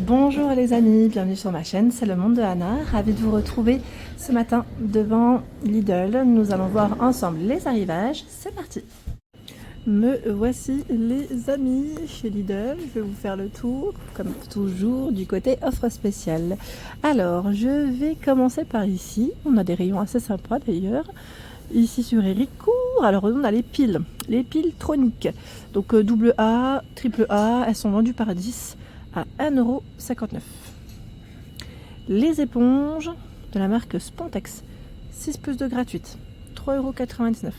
Bonjour les amis, bienvenue sur ma chaîne, c'est le monde de Anna, ravie de vous retrouver ce matin devant Lidl. Nous allons voir ensemble les arrivages, c'est parti. Me voici les amis chez Lidl, je vais vous faire le tour, comme toujours, du côté offre spéciale. Alors, je vais commencer par ici, on a des rayons assez sympas d'ailleurs. Ici sur Héricourt, alors on a les piles troniques, donc double A, triple A, elles sont vendues par 10 à 1,59 €. Les éponges de la marque Spontex, 6 plus 2 gratuites, 3,99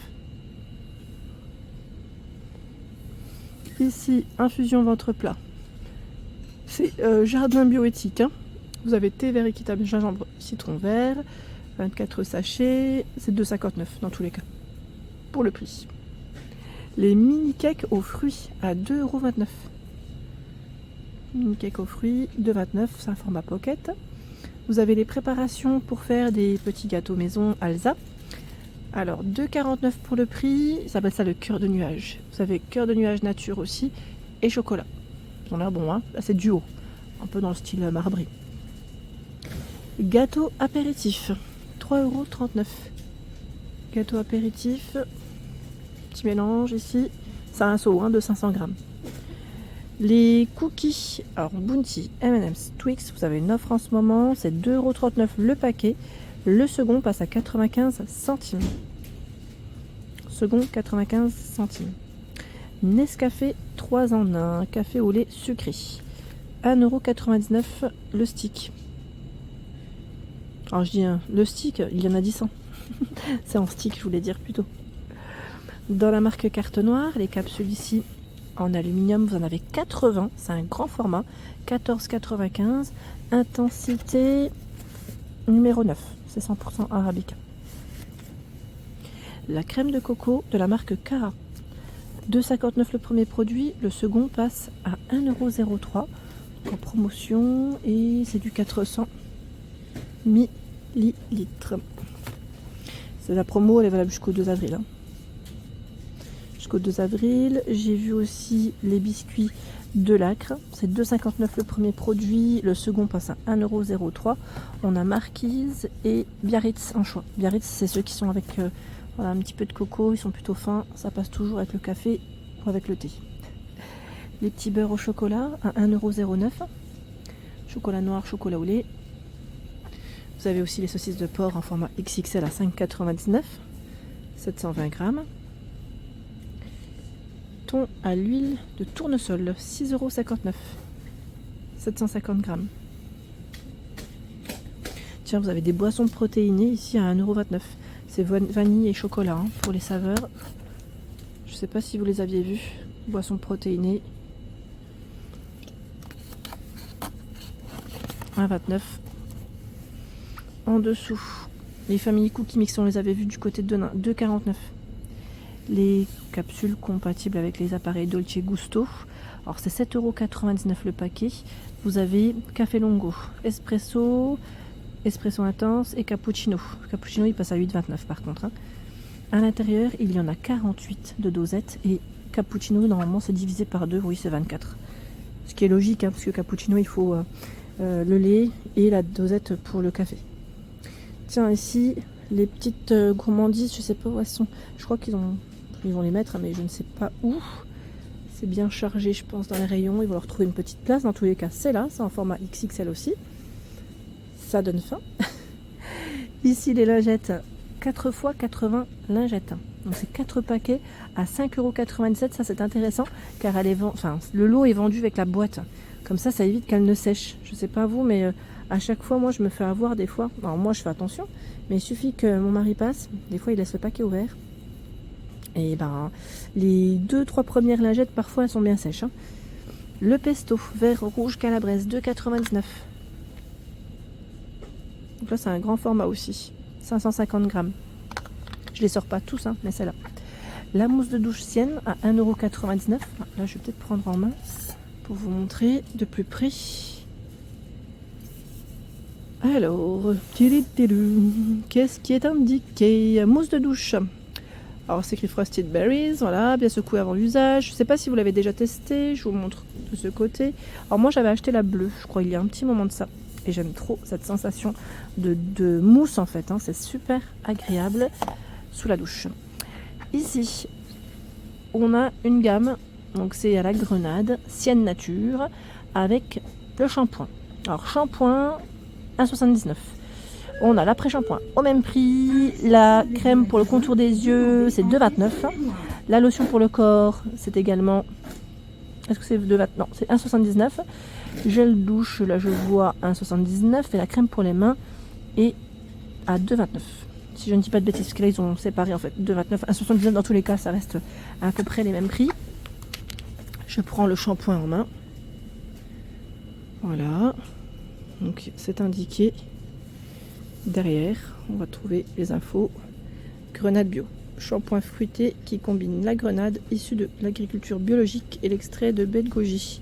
€. Ici, infusion ventre plat. C'est jardin bioéthique. Hein. Vous avez thé vert équitable, gingembre, citron vert, 24 sachets, c'est 2,59 € dans tous les cas, pour le prix. Les mini cakes aux fruits à 2,29 €. Mini cake aux fruits, 2,29 €, c'est un format pocket. Vous avez les préparations pour faire des petits gâteaux maison Alsa. Alors 2,49 € pour le prix, ça s'appelle ça le cœur de nuage. Vous avez cœur de nuage nature aussi et chocolat. Ils ont l'air bons, hein. Là c'est duo, un peu dans le style marbré. Gâteau apéritif, 3,39 €. Gâteau apéritif, petit mélange ici, c'est un seau de 500 grammes. Les cookies, alors Bounty, M&M's, Twix, vous avez une offre en ce moment, c'est 2,39 € le paquet. Le second passe à 95 centimes. Second, 95 centimes. Nescafé 3 en 1, café au lait sucré. 1,99 € le stick. Alors je dis le stick, il y en a 10 ans. C'est en stick, je voulais dire plutôt. Dans la marque Carte Noire, les capsules ici en aluminium, vous en avez 80, c'est un grand format, 14,95 €, intensité numéro 9, c'est 100% arabica. La crème de coco de la marque Cara, 2,59 € le premier produit, le second passe à 1,03 € en promotion et c'est du 400 millilitres. C'est la promo, elle est valable jusqu'au 2 avril. Hein. Jusqu'au 2 avril, j'ai vu aussi les biscuits de Lacre, c'est 2,59 € le premier produit, le second passe à 1,03 €. On a Marquise et Biarritz en choix. Biarritz, c'est ceux qui sont avec voilà, un petit peu de coco, ils sont plutôt fins, ça passe toujours avec le café ou avec le thé. Les petits beurres au chocolat à 1,09 €. Chocolat noir, chocolat au lait. Vous avez aussi les saucisses de porc en format XXL à 5,99 €, 720 grammes. Thon à l'huile de tournesol, 6,59 €, 750 grammes. Tiens, vous avez des boissons protéinées ici à 1,29 €. C'est vanille et chocolat hein, pour les saveurs. Je ne sais pas si vous les aviez vues. Boissons protéinées. 1,29 €. En dessous, les familles cookies mix, on les avait vues du côté de Denain, 2,49 €. Les capsules compatibles avec les appareils Dolce Gusto. Alors c'est 7,99 € le paquet. Vous avez café longo, espresso, espresso intense et cappuccino. Cappuccino il passe à 8,29 € par contre. Hein. À l'intérieur il y en a 48 de dosettes et cappuccino normalement c'est divisé par 2, oui c'est 24. Ce qui est logique hein, parce que cappuccino il faut le lait et la dosette pour le café. Tiens ici les petites gourmandises, je sais pas où elles sont. Je crois qu'ils vont les mettre, mais je ne sais pas où. C'est bien chargé, je pense, dans les rayons. Ils vont leur trouver une petite place. Dans tous les cas, c'est là. C'est en format XXL aussi. Ça donne faim. Ici, les lingettes, 4 x 80 lingettes. Donc, c'est 4 paquets à 5,97 €. Ça, c'est intéressant, car le lot est vendu avec la boîte. Comme ça évite qu'elle ne sèche. Je sais pas vous, mais à chaque fois, moi, je me fais avoir des fois. Alors, moi, je fais attention. Mais il suffit que mon mari passe. Des fois, il laisse le paquet ouvert. Et ben, les 2-3 premières lingettes, parfois, elles sont bien sèches. Hein. Le pesto, vert, rouge, calabrese, 2,99 €. Donc là, c'est un grand format aussi. 550 grammes. Je les sors pas tous, hein, mais celle-là. La mousse de douche Sienne à 1,99 €. Là, je vais peut-être prendre en main pour vous montrer de plus près. Alors, qu'est-ce qui est indiqué? Mousse de douche. Alors c'est écrit Frosted Berries, voilà, bien secoué avant l'usage. Je ne sais pas si vous l'avez déjà testé, je vous montre de ce côté. Alors moi j'avais acheté la bleue, je crois il y a un petit moment de ça. Et j'aime trop cette sensation de mousse en fait, hein. C'est super agréable sous la douche. Ici, on a une gamme, donc c'est à la grenade, Sienne Nature, avec le shampoing. Alors shampoing, 1,79 €. On a l'après-shampoing au même prix, la crème pour le contour des yeux, c'est 2,29 €. La lotion pour le corps, c'est également... Est-ce que c'est 2,29 €? Non, c'est 1,79 €. Gel douche, là je vois 1,79 € et la crème pour les mains est à 2,29 €. Si je ne dis pas de bêtises, parce que là ils ont séparé en fait 2,29 €, 1,79 € dans tous les cas, ça reste à peu près les mêmes prix. Je prends le shampoing en main. Voilà. Donc c'est indiqué derrière. On va trouver les infos. Grenade bio. Shampoing fruité qui combine la grenade issue de l'agriculture biologique et l'extrait de baie de goji.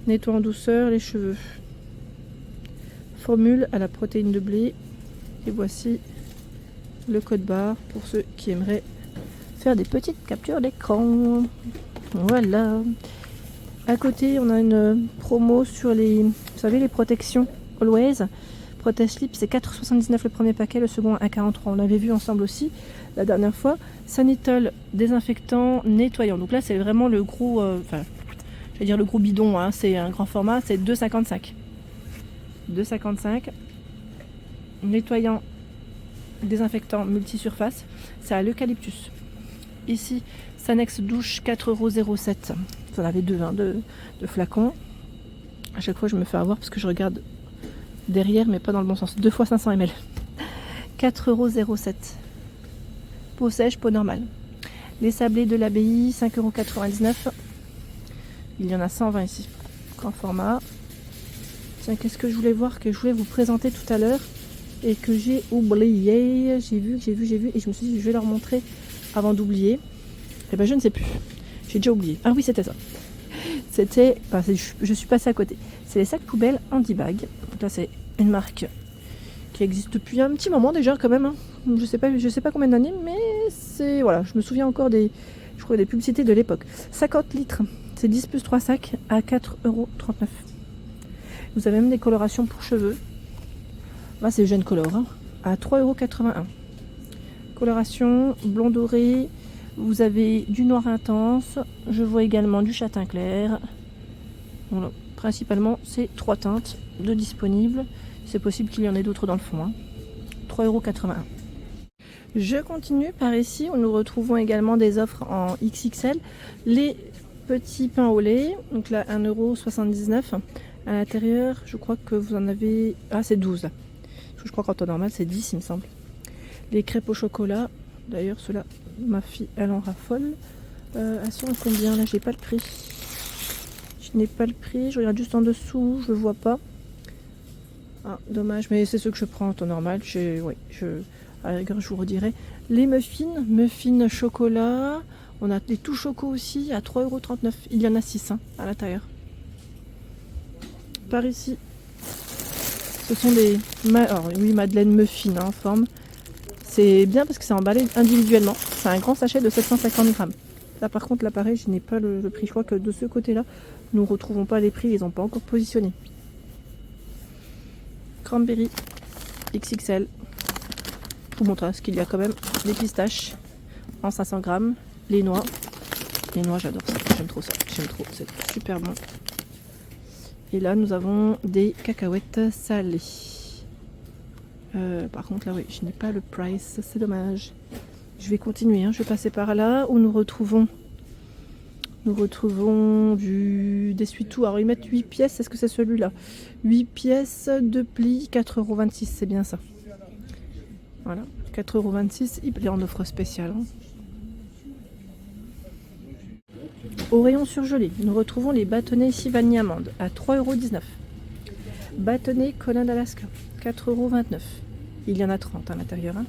Nettoie en douceur les cheveux. Formule à la protéine de blé. Et voici le code barre pour ceux qui aimeraient faire des petites captures d'écran. Voilà. À côté, on a une promo sur les, vous savez, les protections Always. Protège Lip, c'est 4,79 € le premier paquet, le second 1,43 €. On l'avait vu ensemble aussi la dernière fois. Sanitol, désinfectant, nettoyant. Donc là, c'est vraiment le gros, je vais dire le gros bidon, hein, c'est un grand format, c'est 2,55 €. 2,55 €. Nettoyant, désinfectant, multisurface, c'est à l'eucalyptus. Ici, Sanex douche, 4,07 €. Vous en avez deux, hein, de flacons. À chaque fois, je me fais avoir parce que je regarde derrière, mais pas dans le bon sens. 2 fois 500 ml. 4,07 €. Peau sèche, peau normale. Les sablés de l'abbaye, 5,99 €. Il y en a 120 ici. Grand format. Tiens, qu'est-ce que je voulais voir, que je voulais vous présenter tout à l'heure et que j'ai oublié. J'ai vu, et je me suis dit, je vais leur montrer avant d'oublier. Et ben, je ne sais plus. J'ai déjà oublié. Ah oui, c'était ça. C'était, je suis passée à côté. C'est les sacs poubelles Handibag. Donc là, c'est une marque qui existe depuis un petit moment déjà quand même, hein. Je sais pas combien d'années, mais c'est, voilà, je me souviens encore des publicités de l'époque. 50 litres, c'est 10 plus 3 sacs à 4,39 €. Vous avez même des colorations pour cheveux. Là, c'est Jeune Color, hein, à 3,81 €. Coloration blond doré. Vous avez du noir intense. Je vois également du châtain clair. Voilà. Principalement, c'est 3 teintes de disponibles. C'est possible qu'il y en ait d'autres dans le fond, hein. 3,81 €. Je continue par ici où nous retrouvons également des offres en XXL. Les petits pains au lait, donc là 1,79 €. À l'intérieur, je crois que vous en avez... Ah, c'est 12 là. Je crois qu'en temps normal, c'est 10, il me semble. Les crêpes au chocolat. D'ailleurs, ceux-là, ma fille, elle en raffole. Elles sont à combien là? J'ai pas le prix. Je n'ai pas le prix. Je regarde juste en dessous, je vois pas. Ah, dommage, mais c'est ceux que je prends en temps normal. À la rigueur, je vous redirai. Les muffins chocolat. On a des tout choco aussi à 3,39 €. Il y en a 6 hein, à l'intérieur. Par ici, ce sont des madeleine muffin en forme. C'est bien parce que c'est emballé individuellement. C'est un grand sachet de 750 grammes. Là par contre, là pareil, je n'ai pas le prix. Je crois que de ce côté-là, nous ne retrouvons pas les prix. Ils n'ont pas encore positionné. Cranberry XXL. Je vous montre ce qu'il y a quand même. Des pistaches en 500 grammes. Les noix. Les noix, j'adore ça. J'aime trop ça. J'aime trop. C'est super bon. Et là, nous avons des cacahuètes salées. Par contre, là, oui, je n'ai pas le price. C'est dommage. Je vais continuer. Hein. Je vais passer par là où nous retrouvons d'essuie-tout. Alors, ils mettent 8 pièces. Est-ce que c'est celui-là? 8 pièces, 2 plis, 4,26 €. C'est bien ça. Voilà. 4,26 €. Il est en offre spéciale. Hein. Au rayon surgelé, nous retrouvons les bâtonnets ici vanille amande à 3,19 €. Bâtonnets Colin d'Alaska, 4,29 €. Il y en a 30 à l'intérieur. Hein.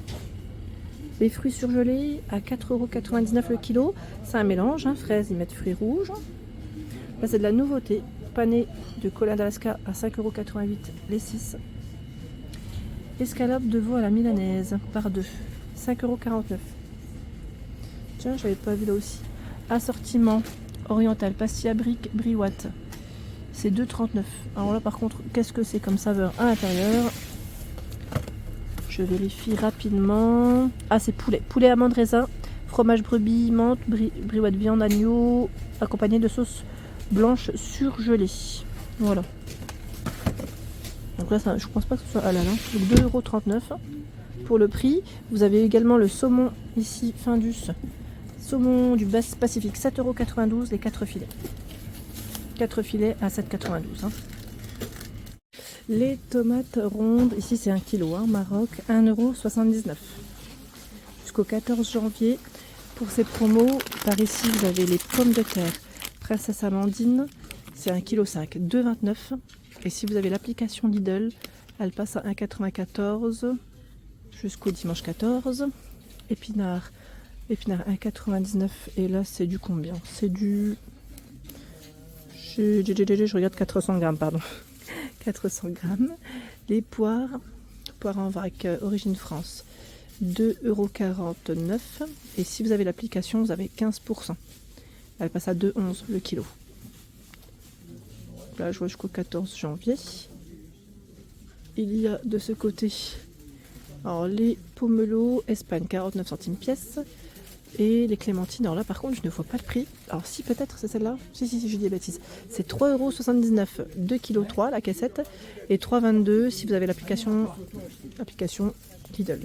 Les fruits surgelés à 4,99 € le kilo. C'est un mélange, hein, fraises, ils mettent fruits rouges. Là, c'est de la nouveauté. Pané de Colin d'Alaska à 5,88 € les 6. Escalope de veau à la milanaise par 2, 5,49 €. Tiens, j'avais pas vu là aussi. Assortiment oriental, pastilla brique, briouate. C'est 2,39. Alors là par contre, qu'est-ce que c'est comme saveur à l'intérieur? Je vérifie rapidement. Ah, c'est poulet. Poulet, amande, raisin, fromage brebis, menthe, briouate, viande, agneau, accompagné de sauce blanche surgelée. Voilà. Donc là, ça, je pense pas que ce soit halal. Hein. Donc 2,39 € pour le prix. Vous avez également le saumon ici, Findus. Saumon du Pacifique, 7,92 € les 4 filets. 4 filets à 7,92 €. Hein. Les tomates rondes, ici c'est 1 kg, hein, Maroc, 1,79 €. Jusqu'au 14 janvier. Pour ces promos, par ici vous avez les pommes de terre, Princesse Amandine, c'est 1,5 kg, 2,29 €. Et si vous avez l'application Lidl, elle passe à 1,94 € jusqu'au dimanche 14. Épinards 1,99 €. Et là c'est du combien? C'est du... Je regarde 400 grammes, pardon. 400 grammes. Les poires en vrac, origine France, 2,49 €. Et si vous avez l'application, vous avez 15%. Elle passe à 2,11 € le kilo. Là, je vois jusqu'au 14 janvier. Il y a de ce côté, alors les pomelos, Espagne, 49 centimes pièce. Et les clémentines, alors là par contre je ne vois pas le prix. Alors si, peut-être c'est celle-là. Si, je dis des bêtises. C'est 3,79 €, 2,3 kg la cassette. Et 3,22 € si vous avez l'application Lidl.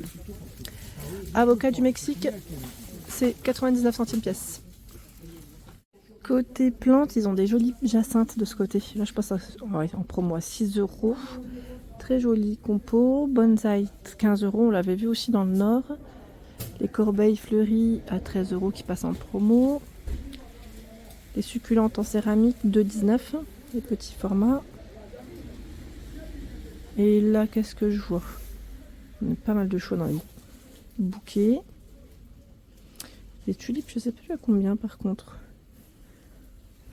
Avocat du Mexique, c'est 99 centimes pièce. Côté plantes, ils ont des jolies jacinthes de ce côté. Là je passe en promo à 6 €. Très joli compo. Bonsaï, 15 €. On l'avait vu aussi dans le nord. Les corbeilles fleuries à 13 € qui passent en promo. Les succulentes en céramique, 2,19 €, les petits formats. Et là, qu'est-ce que je vois? Il y a pas mal de choix dans les bouquets. Les tulipes, je sais plus à combien par contre.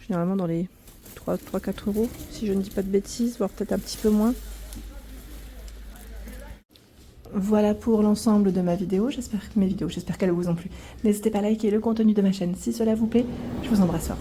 Généralement dans les 3-4 €, si je ne dis pas de bêtises, voire peut-être un petit peu moins. Voilà pour l'ensemble de ma vidéo, j'espère qu'elles vous ont plu. N'hésitez pas à liker le contenu de ma chaîne si cela vous plaît. Je vous embrasse fort.